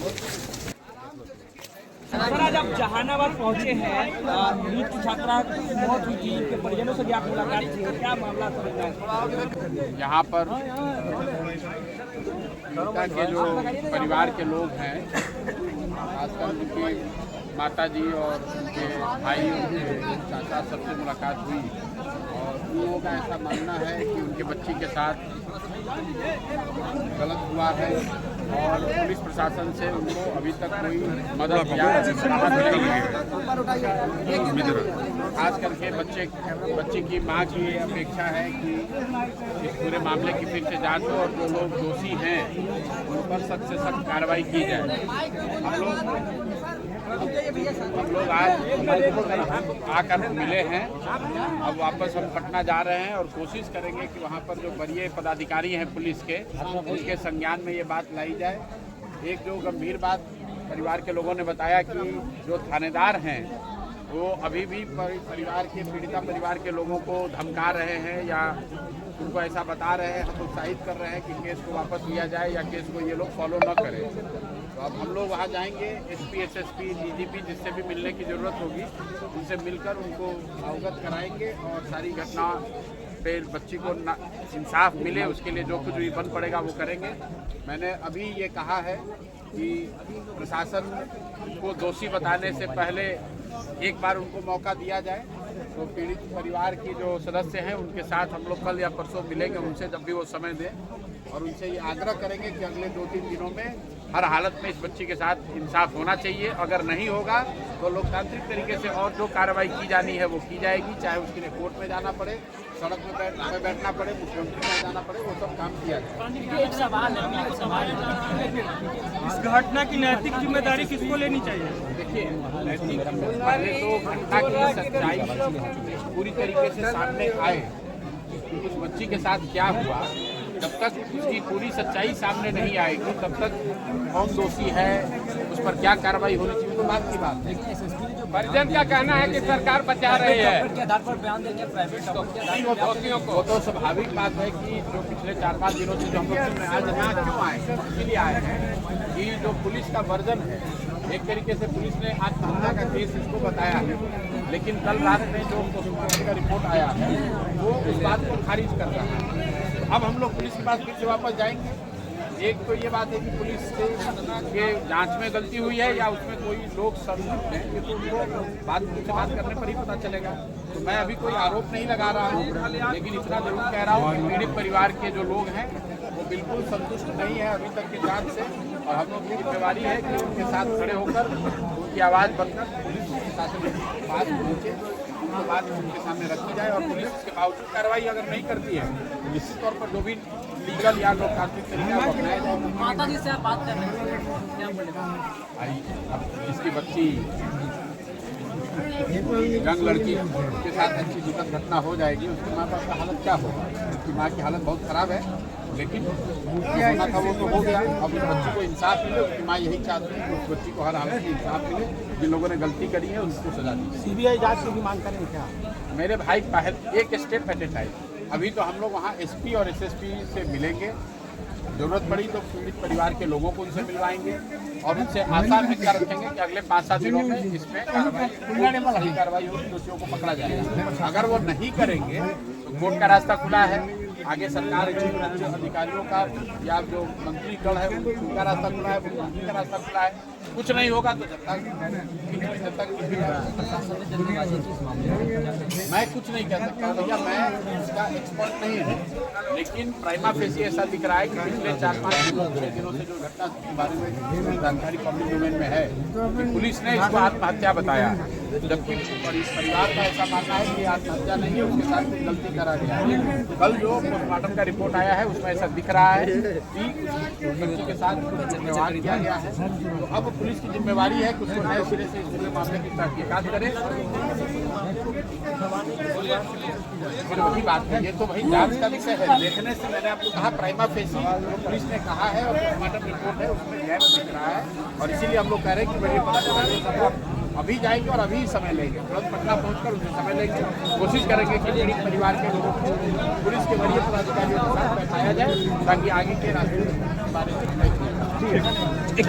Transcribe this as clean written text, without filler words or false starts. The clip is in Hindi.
सर, आज आप जहानाबाद पहुंचे हैं, नीट की छात्रा मौत हुई थी, के परिजनों से भी आप मुलाकात की, क्या मामला समझना है? यहाँ पर पीड़िता के जो परिवार के लोग हैं, खासकर उनकी माता जी और उनके भाई, उनके चाचा, सबसे मुलाकात हुई और उन लोगों का ऐसा मानना है कि उनके बच्ची के साथ गलत हुआ है और पुलिस प्रशासन से उनको अभी तक कोई मदद या राहत नहीं है। खास करके बच्चे की मां की अपेक्षा है कि इस पूरे मामले की फिर से जांच हो और जो लोग दोषी हैं उन पर सख्त से सख्त कार्रवाई की जाए। हम लोग आज आकर मिले हैं, अब वापस हम पटना जा रहे हैं और कोशिश करेंगे कि वहाँ पर जो वरीय पदाधिकारी हैं पुलिस के, उनके संज्ञान में ये बात लाई जाए। एक जो गंभीर बात परिवार के लोगों ने बताया कि जो थानेदार हैं वो अभी भी परिवार के पीड़िता परिवार के लोगों को धमका रहे हैं या उनको ऐसा बता रहे हैं, हम उत्साहित कर रहे हैं कि केस को वापस लिया जाए या केस को ये लोग फॉलो न करें। तो अब हम लोग वहाँ जाएंगे, एसपी, एसएसपी, डीजीपी जिससे भी मिलने की ज़रूरत होगी उनसे मिलकर उनको अवगत कराएंगे और सारी घटना पे बच्ची को इंसाफ मिले उसके लिए जो कुछ भी बन पड़ेगा वो करेंगे। मैंने अभी ये कहा है कि प्रशासन को दोषी बताने से पहले एक बार उनको मौका दिया जाए। तो पीड़ित परिवार की जो सदस्य हैं उनके साथ हम लोग कल या परसों मिलेंगे उनसे, जब भी वो समय दें, और उनसे ये आग्रह करेंगे कि अगले 2-3 दिनों में हर हालत में इस बच्ची के साथ इंसाफ होना चाहिए। अगर नहीं होगा तो लोकतांत्रिक तरीके से और जो कार्रवाई की जानी है वो की जाएगी, चाहे उसके लिए कोर्ट में जाना पड़े, सड़क में बैठना पड़े, मुख्यमंत्री में जाना पड़े, वो सब काम किया जाए। एक सवाल है, इस घटना की नैतिक जिम्मेदारी किसको लेनी चाहिए? देखिए, नैतिक पहले तो घटना की सच्चाई पूरी तरीके से सामने आए, उस बच्ची के साथ क्या हुआ, जब तक उसकी पूरी सच्चाई सामने नहीं आएगी तब तक कौन दोषी है, उस पर क्या कार्रवाई होनी चाहिए, तो बात की बात है। परिजन का कहना है कि सरकार बचा रही है के आधार पर बयान देंगे प्राइवेट वो तो स्वाभाविक बात है कि जो पिछले 4-5 दिनों से जो हम लोग आज यहाँ क्यों आए, इसीलिए आए हैं कि जो पुलिस का वर्जन है, एक तरीके से पुलिस ने आत्महत्या का केस इसको बताया है, लेकिन कल रात में जो पोस्टमार्टम का रिपोर्ट आया है वो उस बात को खारिज कर रहा है। अब हम लोग पुलिस के पास फिर से वापस जाएंगे। एक तो ये बात है कि पुलिस के जांच में गलती हुई है या उसमें कोई लोग संलिप्त हैं, ये तो उनको बात करने पर ही पता चलेगा। तो मैं अभी कोई आरोप नहीं लगा रहा हूँ, लेकिन इतना जरूर कह रहा हूँ कि पीड़ित परिवार के जो लोग हैं वो बिल्कुल संतुष्ट नहीं है अभी तक की जांच से, और हम लोग की जिम्मेवारी है कि उनके साथ खड़े होकर उनकी आवाज़ बनकर पुलिस के साथ बात पहुँचे, उनको बात उनके सामने रखी जाए और पुलिस इसके बावजूद कार्रवाई अगर नहीं करती है तो निश्चित तौर पर जो भी लीगल या लोकतांत्रिक तरीका अपनाया जाए। माता जी से आप बात कर रहे हैं, क्या बोलेगा भाई? अब जिसकी बच्ची यंग लड़की के साथ अच्छी दुखद घटना हो जाएगी, उसके माँ बाप का हालत क्या होगा? उसकी माँ की हालत बहुत ख़राब है, लेकिन होना था वो तो हो गया। अब उस बच्ची को इंसाफ मिले, उसकी माँ यही चाहती है कि उस बच्ची को हर हालत में इंसाफ मिले, जिन लोगों ने गलती करी है उनको सजा दी। सीबीआई जांच की भी मांग करेंगे क्या? मेरे भाई पहले एक स्टेप एट ए टाइम। अभी तो हम लोग वहाँ एसपी और एसएसपी से मिलेंगे, ज़रूरत पड़ी तो पीड़ित परिवार के लोगों को उनसे मिलवाएंगे और उनसे आशा अपेक्षा रखेंगे कि अगले 5-7 दिनों में इसमें कार्रवाई होगी, दोषियों को पकड़ा जाएगा। अगर वो नहीं करेंगे तो कोर्ट का रास्ता खुला है, आगे सरकार के अधिकारियों का या जो मंत्रीगण है उनका रास्ता खुला है, मुख्यमंत्री का रास्ता खुला है। कुछ नहीं होगा तो जब तक मैं कुछ नहीं कह सकता भैया, मैं इसका एक्सपर्ट नहीं हूँ, लेकिन प्राइमा फेसी ऐसा दिख रहा है कि पिछले 4-5 दिनों से जो घटना के बारे में जानकारी पब्लिक डोमेन में है कि पुलिस ने इसको आत्महत्या बताया, जबकि परिवार का ऐसा मानना है कि आत्महत्या नहीं है, उसके साथ कुछ गलती करा गया है। कल जो पोस्टमार्टम का रिपोर्ट आया है उसमें ऐसा दिख रहा है कि बच्ची के साथ कुछ व्यवहार किया गया है। तो अब पुलिस की जिम्मेवारी है कि उसको नए सिरे से इस पूरे मामले की तहकीकात करे। फिर वही बात है, ये तो भाई जांच का विषय है। देखने से मैंने आपको कहा प्राइमा फेसी पुलिस ने कहा है और पोस्टमार्टम रिपोर्ट है उसमें गैप दिख रहा है, और इसीलिए हम लोग कह रहे हैं कि मेरे अभी जाएंगे और अभी समय लेंगे, तुरंत पटना पहुंचकर उसमें समय लेंगे, कोशिश करेंगे कि पीड़ित परिवार के लोगों को पुलिस के वरीय पदाधिकारियों के साथ बैठाया जाए ताकि आगे के रास्ते के बारे में एक